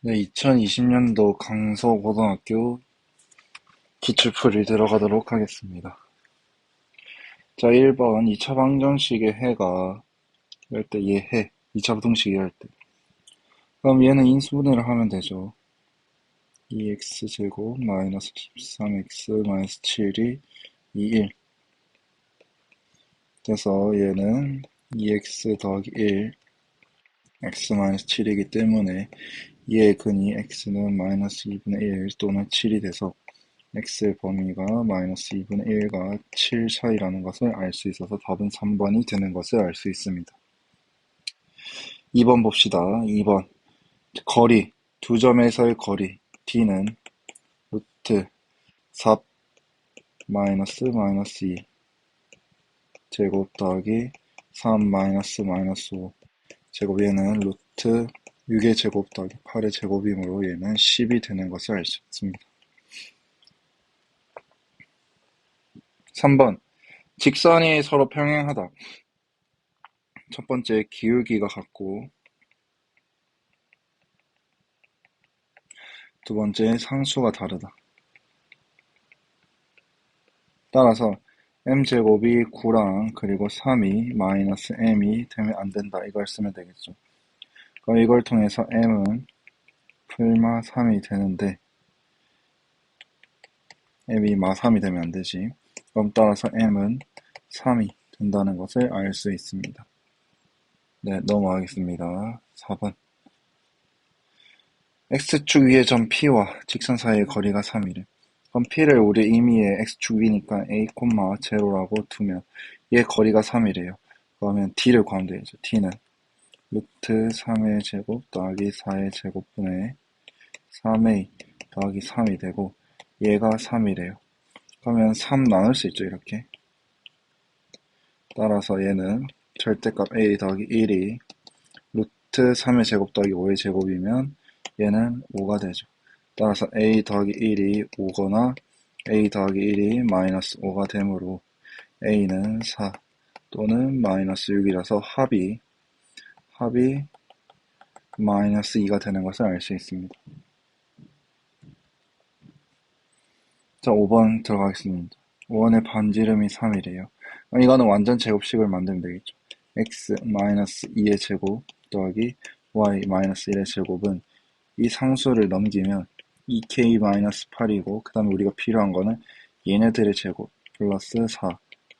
네, 2020년도 강서고등학교 기출풀이 들어가도록 하겠습니다. 자, 1번 2차 방정식의 해가 열 때 얘 해, 2차 부등식이 할 때. 그럼 얘는 인수분해를 하면 되죠. 2x제곱 마이너스 13x 마이너스 7이 21. 그래서 얘는 2x 더하기 1, x 마이너스 7이기 때문에 얘의 근이 x는 마이너스 2분의 1 또는 7이 돼서 x의 범위가 마이너스 2분의 1과 7 사이라는 것을 알 수 있어서 답은 3번이 되는 것을 알 수 있습니다. 2번 봅시다. 2번 거리, 두 점에서의 거리 d는 루트 4 마이너스 2 제곱 더하기 3 마이너스 5 제곱, 얘는 루트 6의 제곱 더하기 8의 제곱이므로 얘는 10이 되는 것을 알 수 있습니다. 3번 직선이 서로 평행하다. 첫 번째 기울기가 같고, 두 번째 상수가 다르다. 따라서 m제곱이 9랑 그리고 3이 마이너스 m이 되면 안 된다. 이걸 쓰면 되겠죠. 그럼 이걸 통해서 m은 풀마 3이 되는데 m이 마 3이 되면 안 되지. 그럼 따라서 m은 3이 된다는 것을 알 수 있습니다. 네, 넘어가겠습니다. 4번. x축 위의 점 P와 직선 사이의 거리가 3이래. 그럼 P를 우리 임의의 x축 위니까 a, 0라고 두면 얘 거리가 3이래요. 그러면 D를 구하면 되겠죠. D는 루트 3의 제곱 더하기 4의 제곱분의 3a 더하기 3이 되고, 얘가 3이래요. 그러면 3 나눌 수 있죠, 이렇게. 따라서 얘는 절대값 a 더하기 1이 루트 3의 제곱 더하기 5의 제곱이면 얘는 5가 되죠. 따라서 a 더하기 1이 5거나 a 더하기 1이 마이너스 5가 되므로 a는 4 또는 마이너스 6이라서 합이 마이너스 2가 되는 것을 알 수 있습니다. 자, 5번 들어가겠습니다. 5번의 반지름이 3이래요. 이거는 완전 제곱식을 만들면 되겠죠. x 마이너스 2의 제곱 더하기 y 마이너스 1의 제곱은 이 상수를 넘기면 2k-8이고, 그 다음에 우리가 필요한 거는 얘네들의 제곱 플러스 4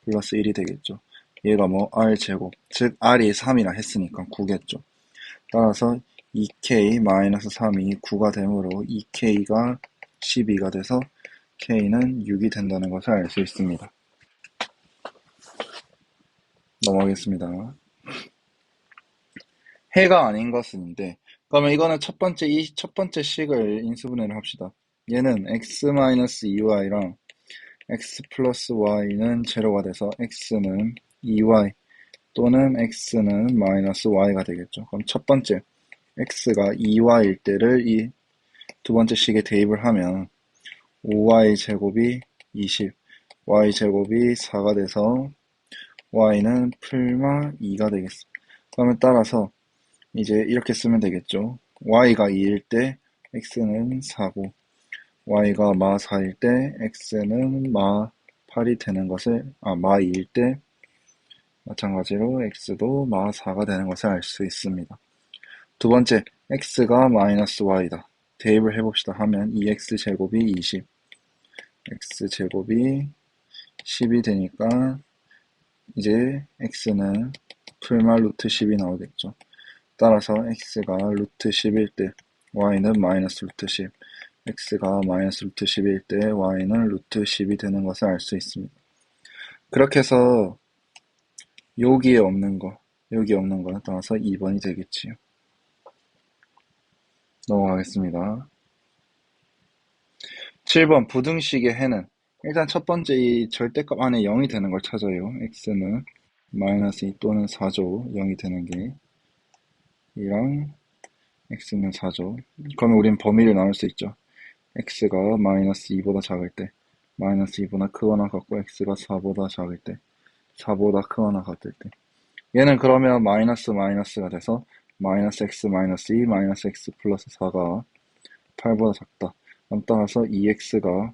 플러스 1이 되겠죠. 얘가 뭐 r제곱, 즉 r이 3이라 했으니까 9겠죠. 따라서 2k-3이 9가 되므로 2k가 12가 돼서 k는 6이 된다는 것을 알 수 있습니다. 넘어가겠습니다. 해가 아닌 것은인데, 그러면 이거는 첫 번째 식을 인수분해를 합시다. 얘는 x-2y랑 x 플러스 y는 제로가 돼서 x는 2y 또는 x는 마이너스 y가 되겠죠. 그럼 첫 번째 x가 2y일 때를 이 두 번째 식에 대입을 하면 5y 제곱이 20, y 제곱이 4가 돼서 y는 풀마 2가 되겠습니다. 그러면 따라서 이제 이렇게 쓰면 되겠죠. y가 2일 때 x는 4고, y가 마 4일 때 x는 마 8이 되는 것을, 마 2일 때 마찬가지로 x도 마 4가 되는 것을 알 수 있습니다. 두 번째, x가 마이너스 y다. 대입을 해봅시다 하면 2x제곱이 20, x제곱이 10이 되니까 이제 x는 풀마 루트 10이 나오겠죠. 따라서 x가 루트 10일 때 y는 마이너스 루트 10, x가 마이너스 루트 10일 때 y는 루트 10이 되는 것을 알 수 있습니다. 그렇게 해서 여기 없는 거 따라서 2번이 되겠지요. 넘어가겠습니다. 7번 부등식의 해는, 일단 첫 번째 이 절대값 안에 0이 되는 걸 찾아요. x는 마이너스 2 또는 4죠. 0이 되는 게. 이랑 x는 4죠. 그러면 우린 범위를 나눌 수 있죠. x가 마이너스 2보다 작을 때, 마이너스 2보다 크거나 같고, x가 4보다 작을 때, 4보다 크거나 같을 때. 얘는 그러면 마이너스 마이너스가 돼서 마이너스 x 마이너스 2 마이너스 x 플러스 4가 8보다 작다. 그럼 따라서 2x가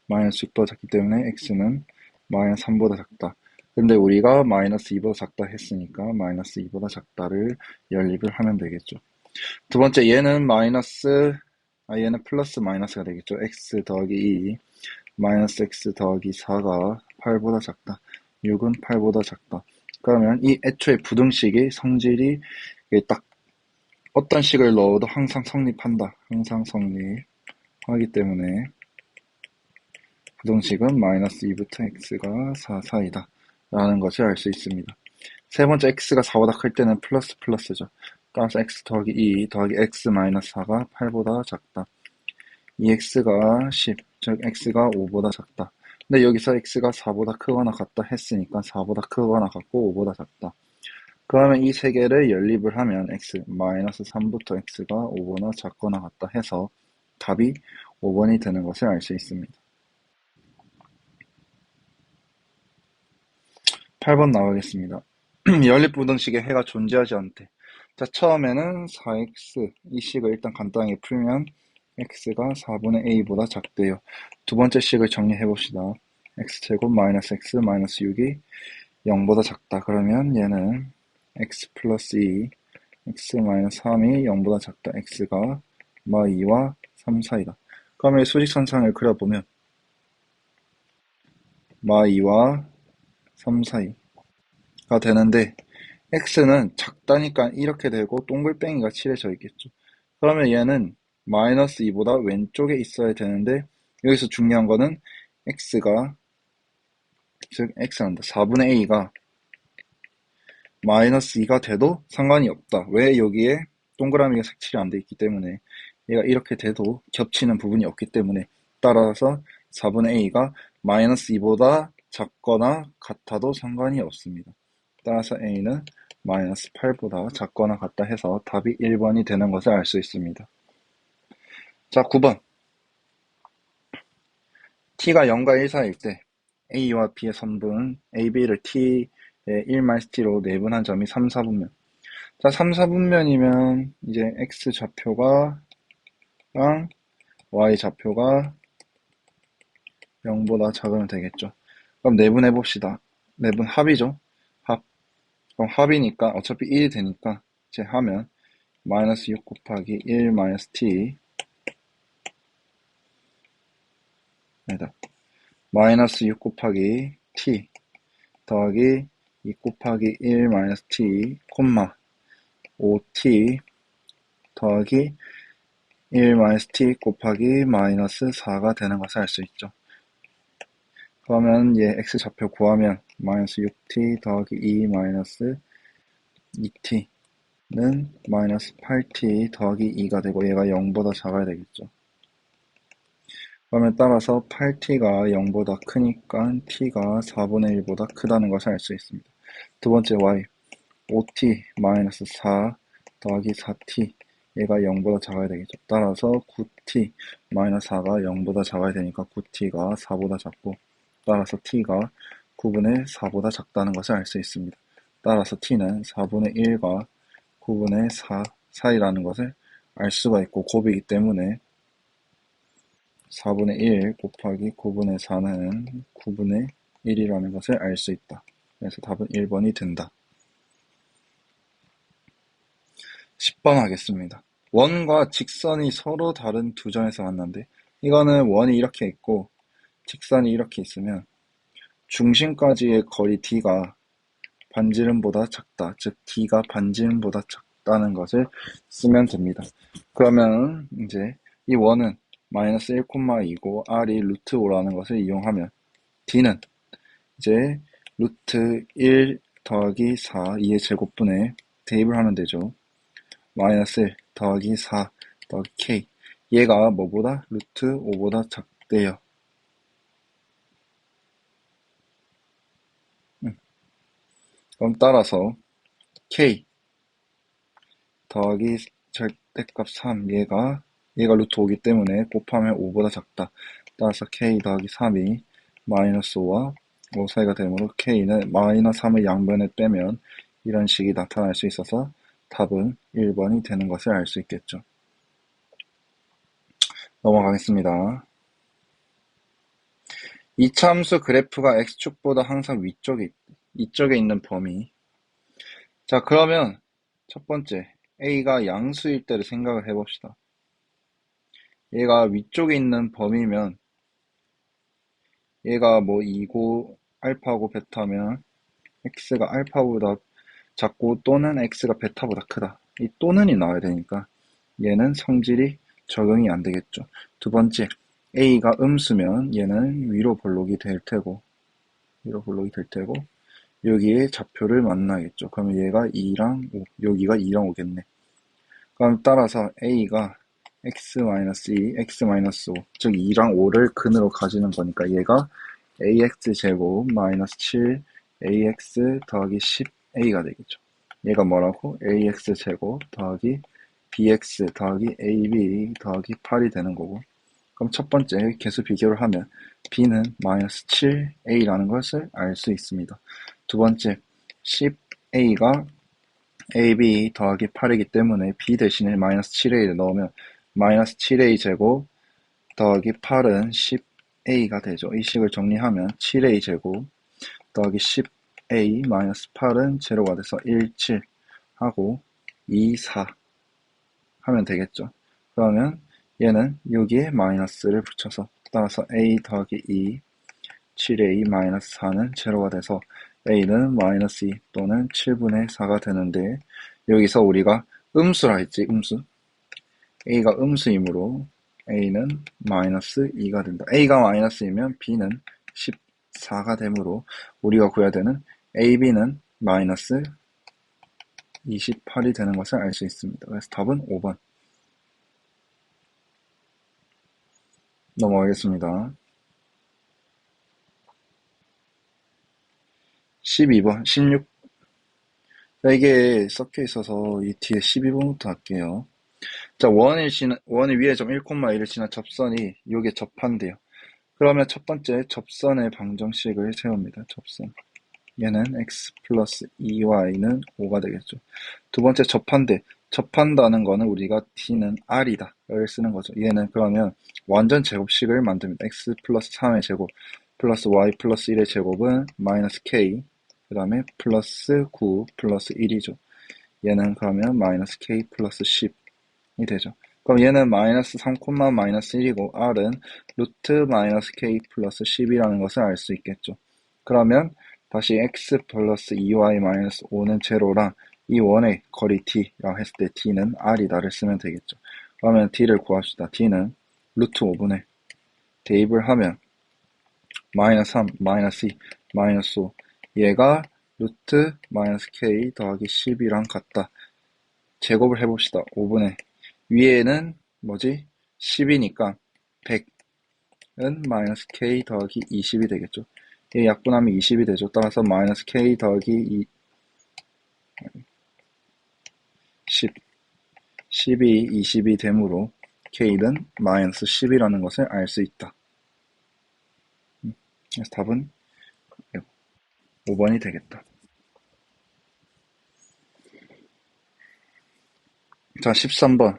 마이너스 6보다 작기 때문에 x는 마이너스 3보다 작다. 근데 우리가 마이너스 2보다 작다 했으니까 마이너스 2보다 작다를 연립을 하면 되겠죠. 두 번째 얘는 얘는 플러스 마이너스가 되겠죠. x 더하기 2 마이너스 x 더하기 4가 8보다 작다. 6은 8보다 작다. 그러면 이 애초에 부등식이 성질이 딱 어떤 식을 넣어도 항상 성립한다. 항상 성립하기 때문에 부등식은 마이너스 2부터 x가 4 사이다. 라는 것을 알 수 있습니다. 세 번째 x가 4보다 클 때는 플러스 플러스죠. 따라서 x 더하기 2 더하기 x 마이너스 4가 8보다 작다. 이 x가 10, 즉 x가 5보다 작다. 근데 여기서 x가 4보다 크거나 같다 했으니까 4보다 크거나 같고 5보다 작다. 그러면 이 세 개를 연립을 하면 x 마이너스 3부터 x가 5보다 작거나 같다 해서 답이 5번이 되는 것을 알 수 있습니다. 8번 나가겠습니다. 연립부등식에 해가 존재하지 않대. 자, 처음에는 4x 이 식을 일단 간단하게 풀면 x가 4분의 a보다 작대요. 두 번째 식을 정리해 봅시다. x제곱 마이너스 x 마이너스 6이 0보다 작다. 그러면 얘는 x 플러스 2 x 마이너스 3이 0보다 작다. x가 2와 3 사이다. 그러면 수직선상을 그려보면 2와 3 사이가 되는데 x는 작다니까 이렇게 되고 동글뱅이가 칠해져 있겠죠. 그러면 얘는 마이너스 2보다 왼쪽에 있어야 되는데 여기서 중요한 거는 x가 즉 x란다. 4분의 a가 마이너스 2가 돼도 상관이 없다. 왜? 여기에 동그라미가 색칠이 안 돼 있기 때문에 얘가 이렇게 돼도 겹치는 부분이 없기 때문에 따라서 4분의 a가 마이너스 2보다 작거나 같아도 상관이 없습니다. 따라서 a는 마이너스 8보다 작거나 같다 해서 답이 1번이 되는 것을 알 수 있습니다. 자, 9번. t가 0과 1 사이일 때 a와 b의 선분 ab를 t의 1-t로 내분한 점이 3, 4분면. 자, 3, 4분면이면 이제 x 좌표가 랑 y 좌표가 0보다 작으면 되겠죠. 그럼 내분해 봅시다. 내분 합이죠. 합. 그럼 합이니까 어차피 1이 되니까 이제 하면 마이너스 6 곱하기 1 마이너스 t 아니다. 마이너스 6 곱하기 t 더하기 2 곱하기 1 마이너스 t 콤마 5t 더하기 1 마이너스 t 곱하기 마이너스 4가 되는 것을 알 수 있죠. 그러면 얘 x 좌표 구하면 마이너스 6t 더하기 2 마이너스 2t는 마이너스 8t 더하기 2가 되고 얘가 0보다 작아야 되겠죠. 그러면 따라서 8t가 0보다 크니까 t가 4분의 1보다 크다는 것을 알 수 있습니다. 두 번째 y 5t 마이너스 4 더하기 4t 얘가 0보다 작아야 되겠죠. 따라서 9t 마이너스 4가 0보다 작아야 되니까 9t가 4보다 작고 따라서 t가 9분의 4보다 작다는 것을 알 수 있습니다. 따라서 t는 4분의 1과 9분의 4 사이라는 것을 알 수가 있고 곱이기 때문에 4분의 1 곱하기 9분의 4는 9분의 1이라는 것을 알 수 있다. 그래서 답은 1번이 된다. 10번 하겠습니다. 원과 직선이 서로 다른 두 점에서 만난대. 이거는 원이 이렇게 있고 직선이 이렇게 있으면 중심까지의 거리 d가 반지름보다 작다. 즉 d가 반지름보다 작다는 것을 쓰면 됩니다. 그러면 이제 이 원은 마이너스 1,2고 r이 루트 5라는 것을 이용하면 d는 이제 루트 1 더하기 4 2의 제곱분에 대입을 하면 되죠. 마이너스 1 더하기 4 더하기 k 얘가 뭐보다? 루트 5보다 작대요. 그럼 따라서 k 더하기 절대값 3 얘가 루트 5기 때문에 곱하면 5보다 작다. 따라서 k 더하기 3이 마이너스 5와 5 사이가 되므로 k는 마이너스 3을 양변에 빼면 이런 식이 나타날 수 있어서 답은 1번이 되는 것을 알 수 있겠죠. 넘어가겠습니다. 이차함수 그래프가 x축보다 항상 이쪽에 있는 범위. 자, 그러면 첫 번째, a가 양수일 때를 생각을 해봅시다. 얘가 위쪽에 있는 범위면 얘가 뭐 2고 알파고 베타면 x가 알파보다 작고 또는 x가 베타보다 크다. 이 또는이 나와야 되니까 얘는 성질이 적용이 안 되겠죠. 두 번째, a가 음수면 얘는 위로 볼록이 될 테고 여기에 좌표를 만나겠죠. 그러면 얘가 2랑 5, 여기가 2랑 5겠네. 그럼 따라서 a가 x-2, x-5, 즉 2랑 5를 근으로 가지는 거니까 얘가 ax제곱 마이너스 7 ax 더하기 10a가 되겠죠. 얘가 뭐라고? ax제곱 더하기 bx 더하기 ab 더하기 8이 되는 거고, 그럼 첫 번째 개수 비교를 하면 b는 마이너스 7a라는 것을 알 수 있습니다. 두 번째 10a가 ab 더하기 8이기 때문에 b 대신에 마이너스 7a를 넣으면 마이너스 7a 제곱 더하기 8은 10a가 되죠. 이 식을 정리하면 7a 제곱 더하기 10a 마이너스 8은 제로가 돼서 1, 7 하고 2, 4 하면 되겠죠. 그러면 얘는 여기에 마이너스를 붙여서 따라서 a 더하기 2 7a 마이너스 4는 제로가 돼서 a는 마이너스 2 또는 7분의 4가 되는데, 여기서 우리가 음수라 했지, 음수. a가 음수이므로 a는 마이너스 2가 된다. a가 마이너스이면 b는 14가 되므로 우리가 구해야 되는 ab는 마이너스 28이 되는 것을 알 수 있습니다. 그래서 답은 5번. 넘어가겠습니다. 12번, 16. 자, 이게 섞여 있어서 이 뒤에 12번부터 할게요. 자, 원의 위에 점 1,1을 지난 접선이 요게 접한대요. 그러면 첫 번째 접선의 방정식을 세웁니다. 접선. 얘는 x 플러스 2y는 5가 되겠죠. 두 번째 접한대. 접한다는 거는 우리가 t는 r이다 를 쓰는 거죠. 얘는 그러면 완전 제곱식을 만듭니다. x 플러스 3의 제곱 플러스 y 플러스 1의 제곱은 마이너스 k, 그 다음에 플러스 9 플러스 1이죠. 얘는 그러면 마이너스 k 플러스 10이 되죠. 그럼 얘는 마이너스 3, 마이너스 1이고 r은 루트 마이너스 k 플러스 10이라는 것을 알 수 있겠죠. 그러면 다시 x 플러스 2y 마이너스 5는 제로랑 이 원의 거리 t라고 했을 때 t는 r이다를 쓰면 되겠죠. 그러면 t를 구합시다. t는 루트 5분의 대입을 하면 마이너스 3, 마이너스 2, 마이너스 5, 얘가 루트 마이너스 k 더하기 10이랑 같다. 제곱을 해봅시다. 5분의 위에는 뭐지? 10이니까 100은 마이너스 k 더하기 20이 되겠죠. 얘 약분하면 20이 되죠. 따라서 마이너스 k 더하기 10, 10이 20이 되므로 k는 마이너스 10이라는 것을 알 수 있다. 그래서 답은 5번이 되겠다. 자, 13번.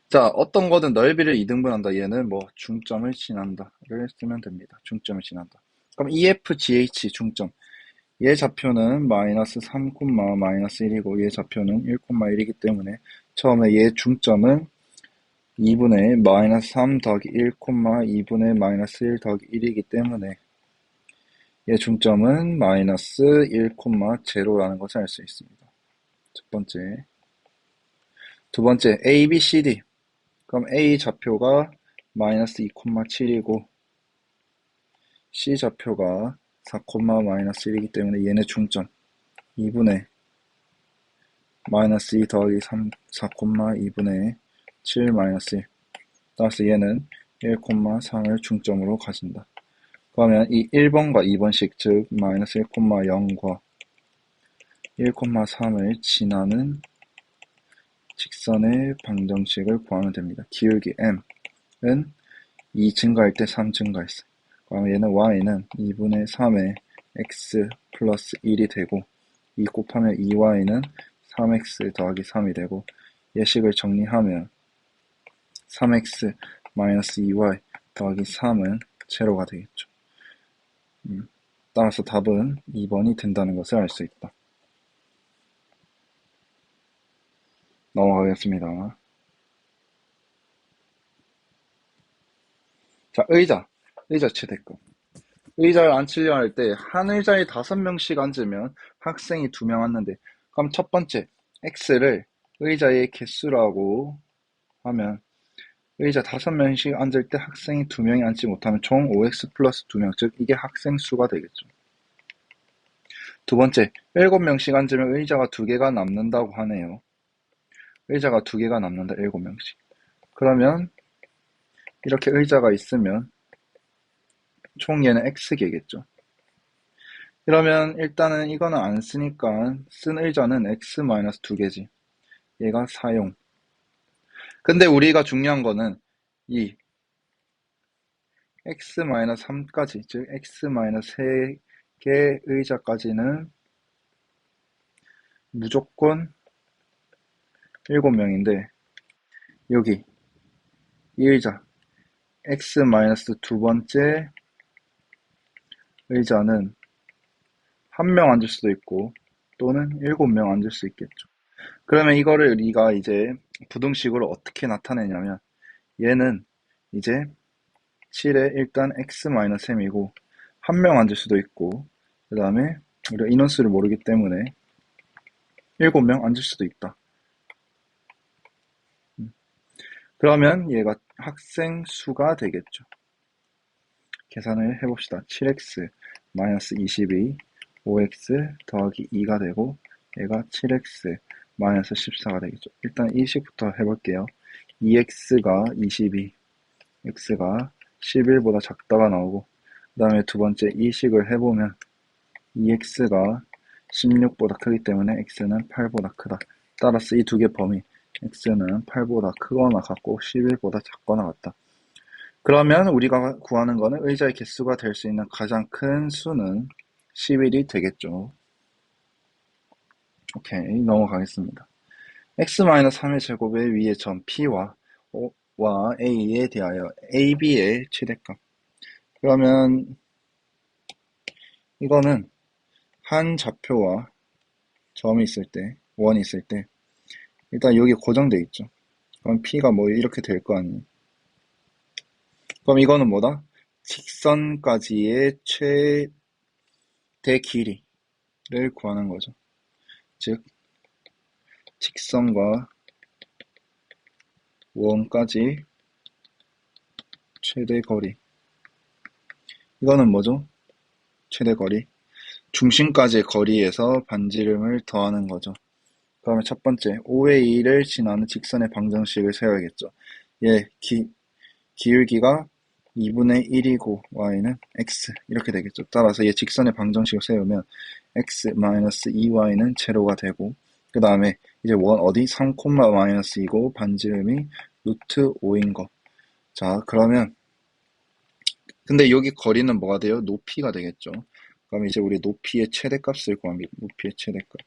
자, 어떤 거든 넓이를 2등분한다. 얘는 뭐 중점을 지난다를 쓰면 됩니다. 중점을 지난다. 그럼 EFGH 중점. 얘 좌표는 마이너스 3, 마이너스 1이고 얘 좌표는 1,1이기 때문에 처음에 얘 중점은 2분의 마이너스 3 더하기 1, 2분의 마이너스 1 더하기 1이기 때문에 얘 중점은 마이너스 1, 제로라는 것을 알 수 있습니다. 첫 번째. 두 번째, A, B, C, D. 그럼 A 좌표가 마이너스 2,7이고 C 좌표가 4, 마이너스 1이기 때문에 얘네 중점 2분의 마이너스 2 더하기 3, 4, 2분의 7 마이너스 1. 따라서 얘는 1, 3을 중점으로 가진다. 그러면 이 1번과 2번식, 즉 마이너스 1,0과 1,3을 지나는 직선의 방정식을 구하면 됩니다. 기울기 m은 2 증가할 때 3 증가했어요. 그러면 얘는 y는 2분의 3의 x 플러스 1이 되고 2 곱하면 2y는 3x 더하기 3이 되고 예식을 정리하면 3x 마이너스 2y 더하기 3은 제로가 되겠죠. 따라서 답은 2번이 된다는 것을 알 수 있다. 넘어가겠습니다. 자, 의자 최대값. 의자를 앉히려 할 때 한 의자에 5명씩 앉으면 학생이 2명 앉는데, 그럼 첫 번째 x를 의자의 개수라고 하면 의자 5명씩 앉을 때 학생이 2명이 앉지 못하면 총 5x 플러스 2명, 즉 이게 학생 수가 되겠죠. 두 번째, 7명씩 앉으면 의자가 2개가 남는다고 하네요. 의자가 2개가 남는다, 7명씩. 그러면 이렇게 의자가 있으면 총 얘는 x개겠죠. 그러면 일단은 이거는 안 쓰니까 쓴 의자는 x-2개지. 얘가 4용. 근데 우리가 중요한 거는 이 x-3까지, 즉 x-3개 의자까지는 무조건 7명인데, 여기 이 의자 x-2번째 의자는 1명 앉을 수도 있고 또는 7명 앉을 수 있겠죠. 그러면 이거를 우리가 이제 부등식으로 어떻게 나타내냐면, 얘는 이제 7에 일단 x-m이고 1명 앉을 수도 있고, 그 다음에 우리가 인원수를 모르기 때문에 7명 앉을 수도 있다. 그러면 얘가 학생 수가 되겠죠. 계산을 해봅시다. 7x 마이너스 22, 5x 더하기 2가 되고, 얘가 7x 마이너스 14가 되겠죠. 일단 이 식부터 해볼게요. 2x가 22, x가 11보다 작다가 나오고, 그 다음에 두 번째 이 식을 해보면 2x가 16보다 크기 때문에 x는 8보다 크다. 따라서 이 두 개 범위, x는 8보다 크거나 같고 11보다 작거나 같다. 그러면 우리가 구하는 거는 의자의 개수가 될 수 있는 가장 큰 수는 11이 되겠죠. 오케이, 넘어가겠습니다. x-3의 제곱의 위의 점 p와 a에 대하여 ab의 최대값. 그러면 이거는 한 좌표와 점이 있을 때, 원이 있을 때 일단 여기 고정돼 있죠. 그럼 p가 뭐 이렇게 될 거 아니에요. 그럼 이거는 뭐다? 직선까지의 최대 길이를 구하는 거죠. 즉 직선과 원까지 최대 거리. 이거는 뭐죠? 최대 거리. 중심까지의 거리에서 반지름을 더하는 거죠. 그러면 첫 번째, 5의 2를 지나는 직선의 방정식을 세워야겠죠. 얘 기울기가 2분의 1이고 y는 x 이렇게 되겠죠. 따라서 얘 직선의 방정식을 세우면 x-2y는 제로가 되고, 그 다음에 이제 원 어디? 3, 마이너스 2고 반지름이 루트 5인 거. 자, 그러면 근데 여기 거리는 뭐가 돼요? 높이가 되겠죠. 그럼 이제 우리 높이의 최대값을 구합니다. 높이의 최대값.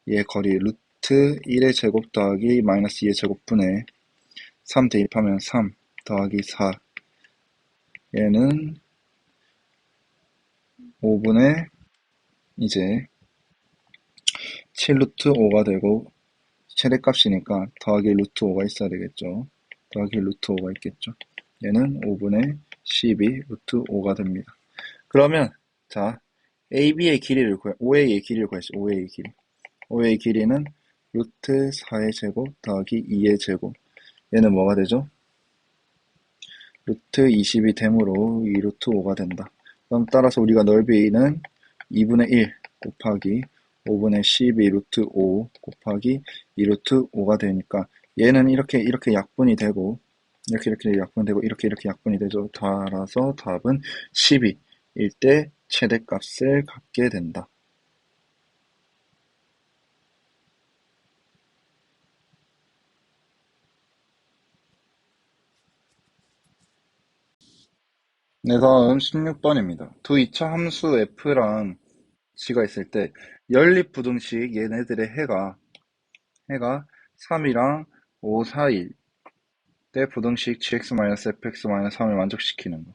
얘 거리 루트 1의 제곱 더하기 마이너스 2의 제곱분에 3 대입하면 3 더하기 4. 얘는 5분의 이제 7 루트 5가 되고, 최대값이니까 더하기 루트 5가 있어야 되겠죠. 더하기 루트 5가 있겠죠. 얘는 5분의 12 루트 5가 됩니다. 그러면 자, AB의 길이를 구해, OA의 길이를 구했죠. OA의 길이. OA의 길이는 루트 4의 제곱 더하기 2의 제곱. 얘는 뭐가 되죠? 루트 20이 되므로 2 루트 5가 된다. 그럼 따라서 우리가 넓이는 2분의 1 곱하기 5분의 12 루트 5 곱하기 2 루트 5가 되니까 얘는 이렇게 약분이 되고, 이렇게 약분되고, 이렇게 약분이 되죠. 따라서 답은 12일 때 최대값을 갖게 된다. 네, 다음 16번입니다. 두 이차 함수 f랑 g가 있을 때 연립부등식 얘네들의 해가 3이랑 5, 4, 1 때 부등식 gx-fx-3을 만족시키는 거.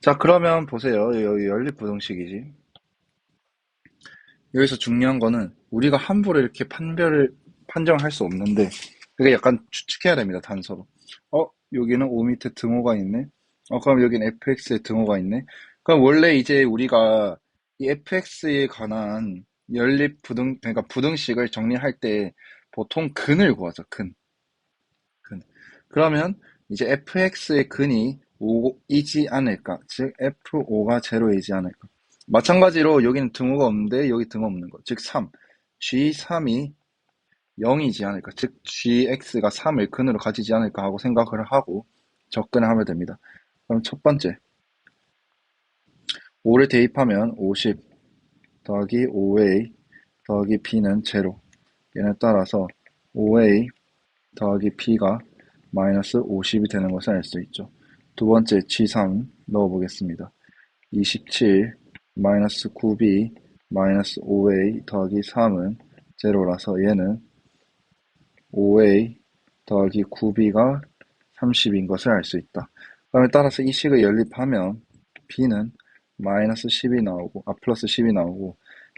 자, 그러면 보세요. 여기 연립부등식이지. 여기서 중요한 거는 우리가 함부로 이렇게 판정할 수 없는데 그게 약간 추측해야 됩니다. 단서로. 여기는 5 밑에 등호가 있네. 그럼 여기는 fx에 등호가 있네. 그럼 원래 이제 우리가 이 fx에 관한 그러니까 부등식을 정리할 때 보통 근을 구하죠. 근. 그러면 이제 fx의 근이 5이지 않을까? 즉 f5가 제로이지 않을까? 마찬가지로 여기는 등호가 없는데 여기 등호 없는 거. 즉 3. g3이 0이지 않을까? 즉 gx가 3을 근으로 가지지 않을까 하고 생각을 하고 접근을 하면 됩니다. 그럼 첫 번째 5를 대입하면 50 더하기 5a 더하기 b는 제로. 얘는 따라서 5a 더하기 b가 마이너스 50이 되는 것을 알 수 있죠. 두 번째 G3 넣어보겠습니다. 27 마이너스 9b 마이너스 5a 더하기 3은 제로라서 얘는 5a 더하기 9b가 30인 것을 알 수 있다. 그다음에 따라서 이 식을 연립하면 b는 마이너스 10이 나오고 플러스 10이 나오고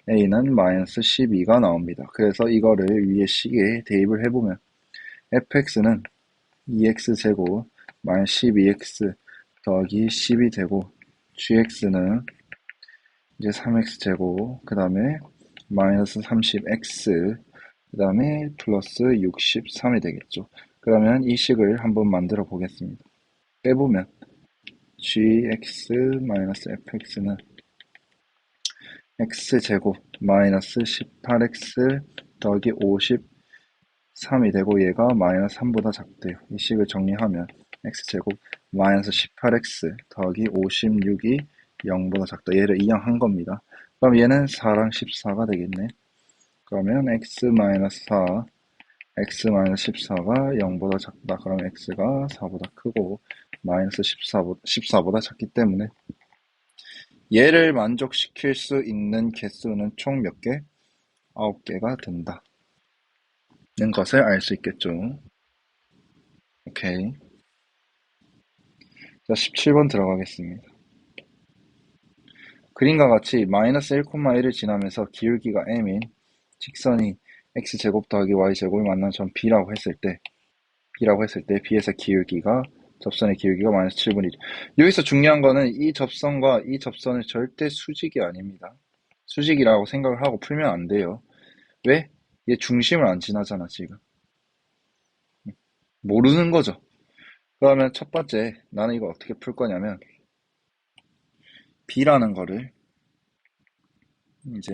a는 마이너스 12가 나옵니다. 그래서 이거를 위에 식에 대입을 해보면 fx는 2x제곱 마이너스 12x 더하기 10이 되고 gx는 이제 3x제곱 그 다음에 마이너스 30x 그 다음에 플러스 63이 되겠죠. 그러면 이 식을 한번 만들어 보겠습니다. 빼보면 gx 마이너스 fx는 x제곱 마이너스 18x 더하기 53이 되고 얘가 마이너스 3보다 작대요. 이 식을 정리하면 x제곱 마이너스 18x 더하기 56이 0보다 작다. 얘를 이항한 겁니다. 그럼 얘는 4랑 14가 되겠네. 그러면 x 마이너스 4, x 마이너스 14가 0보다 작다. 그럼 x가 4보다 크고 마이너스 14보다 작기 때문에 얘를 만족시킬 수 있는 개수는 총 몇 개? 9개가 된다. 는 것을 알 수 있겠죠. 오케이. 자, 17번 들어가겠습니다. 그림과 같이 마이너스 1,1을 지나면서 기울기가 m인 직선이 x제곱 더하기 y제곱을 만난 점 b라고 했을 때 b에서 기울기가 접선의 기울기가 마이너스 7분의 1. 여기서 중요한 거는 이 접선과 이 접선은 절대 수직이 아닙니다. 수직이라고 생각을 하고 풀면 안 돼요. 왜? 얘 중심을 안 지나잖아, 지금. 모르는 거죠. 그러면 첫 번째, 나는 이거 어떻게 풀 거냐면 b라는 거를 이제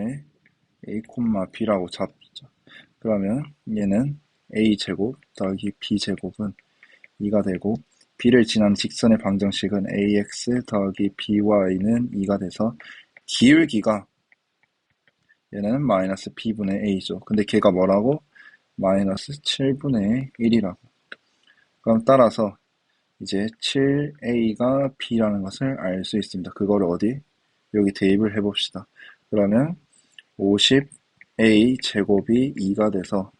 a, b라고 잡죠. 그러면 얘는 a제곱 더하기 b제곱은 2가 되고 b를 지난 직선의 방정식은 ax 더하기 by는 2가 돼서 기울기가 얘는 마이너스 b분의 a죠. 근데 걔가 뭐라고? 마이너스 7분의 1이라고. 그럼 따라서 이제 7a가 b라는 것을 알 수 있습니다. 그거를 어디? 여기 대입을 해봅시다. 그러면 50a 제곱이 2가 돼서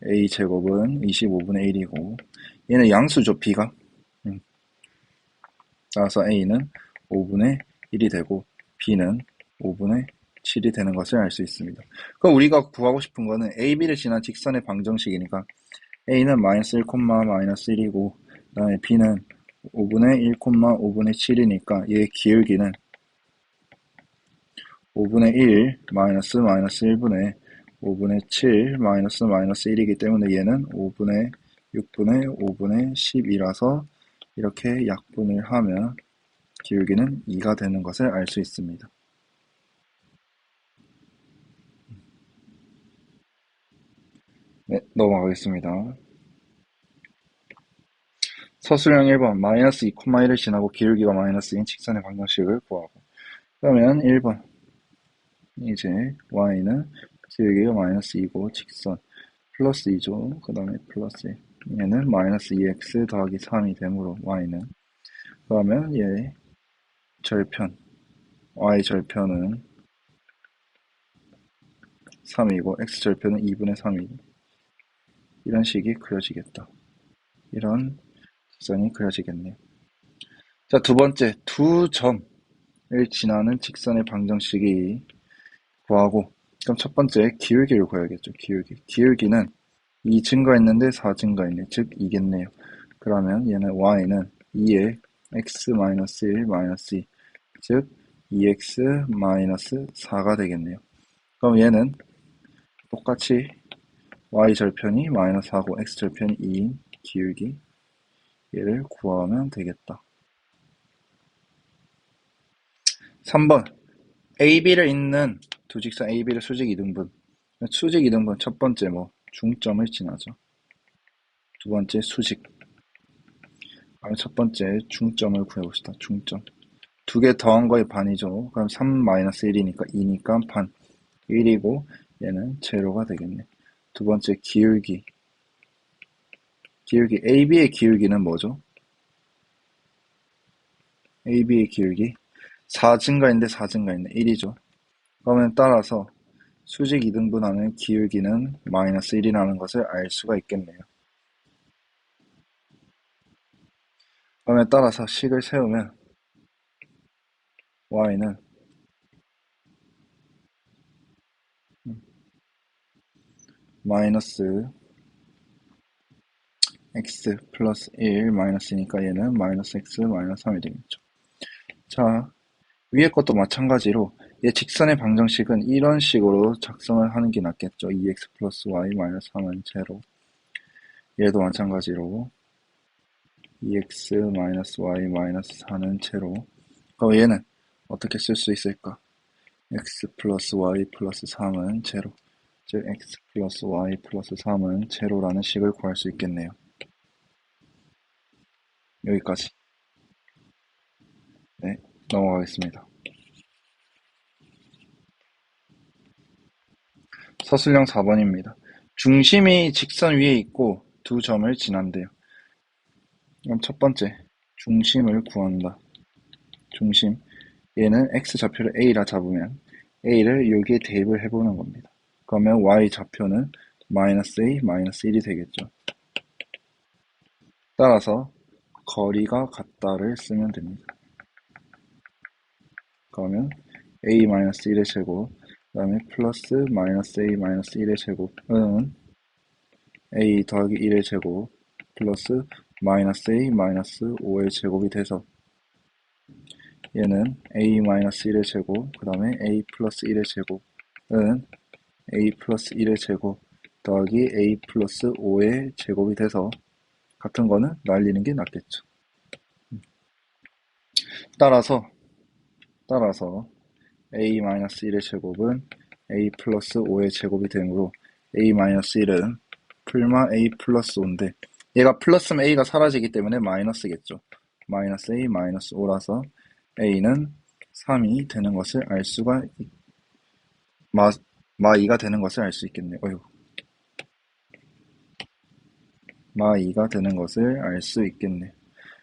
a 제곱은 25분의 1이고 얘는 양수죠, b가. 따라서 a는 5분의 1이 되고 b는 5분의 7이 되는 것을 알 수 있습니다. 그럼 우리가 구하고 싶은 거는 a, b를 지난 직선의 방정식이니까 a는 마이너스 1, 마이너스 1이고 그 다음에 b는 5분의 1, 5분의 7이니까 얘의 기울기는 5분의 1 마이너스 1분의 5분의 7 마이너스 1이기 때문에 얘는 5분의 6분의 5분의 10이라서 이렇게 약분을 하면 기울기는 2가 되는 것을 알 수 있습니다. 네, 넘어가겠습니다. 서술형 1번 마이너스 2,1을 지나고 기울기가 마이너스인 직선의 방정식을 구하고 그러면 1번 이제 y는 기울기가 마이너스 2고 직선 플러스 2죠. 그 다음에 플러스 1. 얘는 마이너스 2x 더하기 3이 되므로 y는 그러면 얘 절편 y 절편은 3이고 x 절편은 2분의 3이고 이런 식이 그려지겠다. 이런 직선이 그려지겠네요. 자, 두 번째, 두 점을 지나는 직선의 방정식이 구하고, 그럼 첫 번째 기울기를 구해야겠죠. 기울기는 2 증가했는데 4 증가했네. 즉 2겠네요. 그러면 얘는 y는 2의 x-1-2, 즉 2x-4가 되겠네요. 그럼 얘는 똑같이 y절편이 -4고 x절편이 2인 기울기, 얘를 구하면 되겠다. 3번, AB를 잇는 두 직선 AB를 수직 이등분. 수직 이등분 첫 번째 중점을 지나죠. 두 번째 수직. 첫 번째 중점을 구해봅시다. 중점. 두 개 더한 거의 반이죠. 그럼 3-1이니까 2니까 반. 1이고 얘는 제로가 되겠네. 두 번째 기울기. AB의 기울기는 뭐죠? AB의 기울기 4 증가인데 4 증가있네. 1이죠. 그러면 따라서 수직 이등분하는 기울기는 -1이라는 것을 알 수가 있겠네요. 그러면 따라서 식을 세우면 y는 마이너스 x 플러스 1 마이너스니까 얘는 마이너스 x 마이너스 3이 되겠죠. 자, 위에 것도 마찬가지로 얘 직선의 방정식은 이런 식으로 작성을 하는 게 낫겠죠. 2x 플러스 y 마이너스 3은 제로. 얘도 마찬가지로 2x 마이너스 y 마이너스 4는 제로. 그럼 얘는 어떻게 쓸 수 있을까? x 플러스 y 플러스 3은 제로. 즉 x 플러스 y 플러스 3은 제로라는 식을 구할 수 있겠네요. 여기까지. 네, 넘어가겠습니다. 서술형 4번입니다. 중심이 직선 위에 있고 두 점을 지난대요. 그럼 첫 번째, 중심을 구한다. 중심. 얘는 x좌표를 a라 잡으면 a를 여기에 대입을 해보는 겁니다. 그러면 y좌표는 마이너스 a, 마이너스 1이 되겠죠. 따라서 거리가 같다를 쓰면 됩니다. 그러면 a-1의 제곱, 그 다음에 플러스 마이너스 a 마이너스 1의 제곱은 a 더하기 1의 제곱 플러스 마이너스 a 마이너스 5의 제곱이 돼서 얘는 a 마이너스 1의 제곱, 그 다음에 a 플러스 1의 제곱은 a 플러스 1의 제곱 더하기 a 플러스 5의 제곱이 돼서 같은 거는 날리는 게 낫겠죠. 따라서 a-1의 제곱은 a 플러스 5의 제곱이 되므로 a-1은 풀마 a 플러스 5인데 얘가 플러스면 a가 사라지기 때문에 마이너스겠죠. 마이너스 a 마이너스 5라서 a는 3이 되는 것을 알 수가 마 2가 되는 것을 알 수 있겠네요. 마 2가 되는 것을 알 수 있겠네요.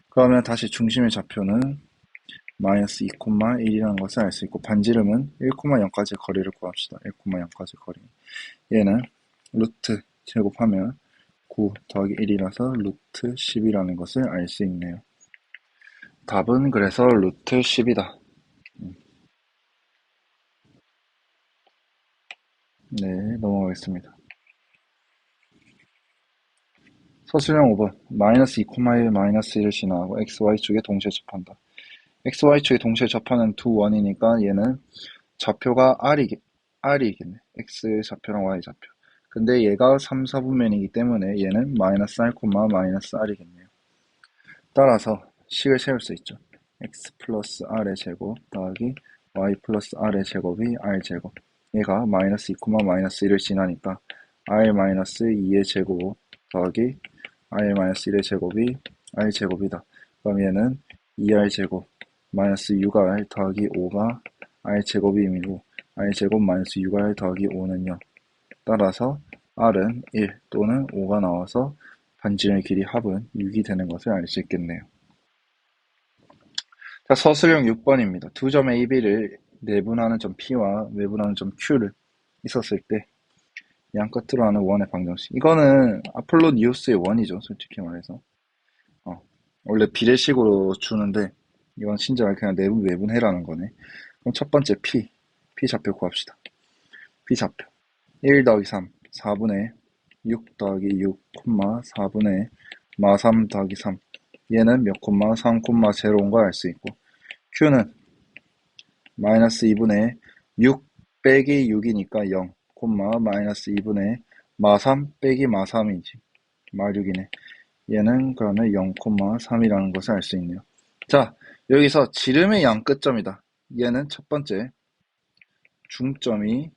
그러면 다시 중심의 좌표는 마이너스 2,1이라는 것을 알 수 있고 반지름은 1,0까지 거리를 구합시다. 1,0까지 거리. 얘는 루트 제곱하면 9 더하기 1이라서 루트 10이라는 것을 알 수 있네요. 답은 그래서 루트 10이다. 네, 넘어가겠습니다. 서술형 5번 마이너스 2,1 마이너스 1을 지나가고 xy축에 동시에 접한다. xy축에 동시에 접하는 두 원이니까 얘는 좌표가 r이겠네. x 좌표랑 y 좌표. 근데 얘가 3, 4분면이기 때문에 얘는 마이너스 r, 마이너스 r이겠네요. 따라서 식을 세울 수 있죠. x 플러스 r의 제곱 더하기 y 플러스 r의 제곱이 r제곱. 얘가 마이너스 2, 마이너스 1을 지나니까 r 마이너스 2의 제곱 더하기 r 마이너스 1의 제곱이 r제곱이다. 그럼 얘는 2r 제곱 마이너스 6r 더하기 5가 r제곱이므로 r제곱 마이너스 6r 더하기 5는요. 따라서 r은 1 또는 5가 나와서 반지름의 길이 합은 6이 되는 것을 알 수 있겠네요. 자, 서술형 6번입니다. 두 점 AB를 내분하는 점 P와 외분하는 점 Q를 있었을 때 양 끝으로 하는 원의 방정식. 이거는 아폴로니우스의 원이죠, 솔직히 말해서. 어, 원래 비례식으로 주는데 이건 친절하게 그냥 내분 외분해라는 거네. 그럼 첫 번째 p 좌표 구합시다. p 좌표 1 더하기 3 4분의 6 더하기 6 4분의 마 3 더하기 3 얘는 몇 3 0온 걸 알 수 있고 q는 마이너스 2분의 6 빼기 6이니까 0 마이너스 2분의 마 3 빼기 마 3이지 마 6이네. 얘는 그러면 0, 3이라는 것을 알 수 있네요. 자, 여기서 지름의 양 끝점이다. 얘는 첫 번째 중점이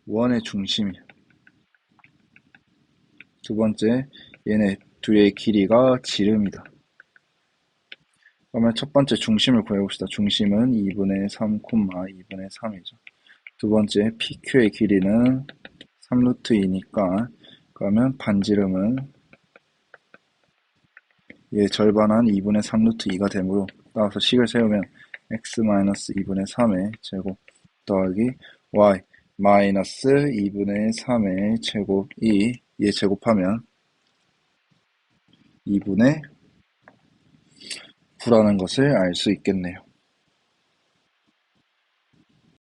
원의 중심이야. 두 번째 얘네 둘의 길이가 지름이다. 그러면 첫 번째 중심을 구해봅시다. 중심은 2분의 3, 2분의 3이죠. 두 번째 PQ의 길이는 3루트 2니까 그러면 반지름은 얘 절반한 2분의 3루트 2가 되므로 따라서 식을 세우면 x-2분의 3의 제곱 더하기 y 마이너스 2분의 3의 제곱이 얘 제곱하면 2분의 9라는 것을 알 수 있겠네요.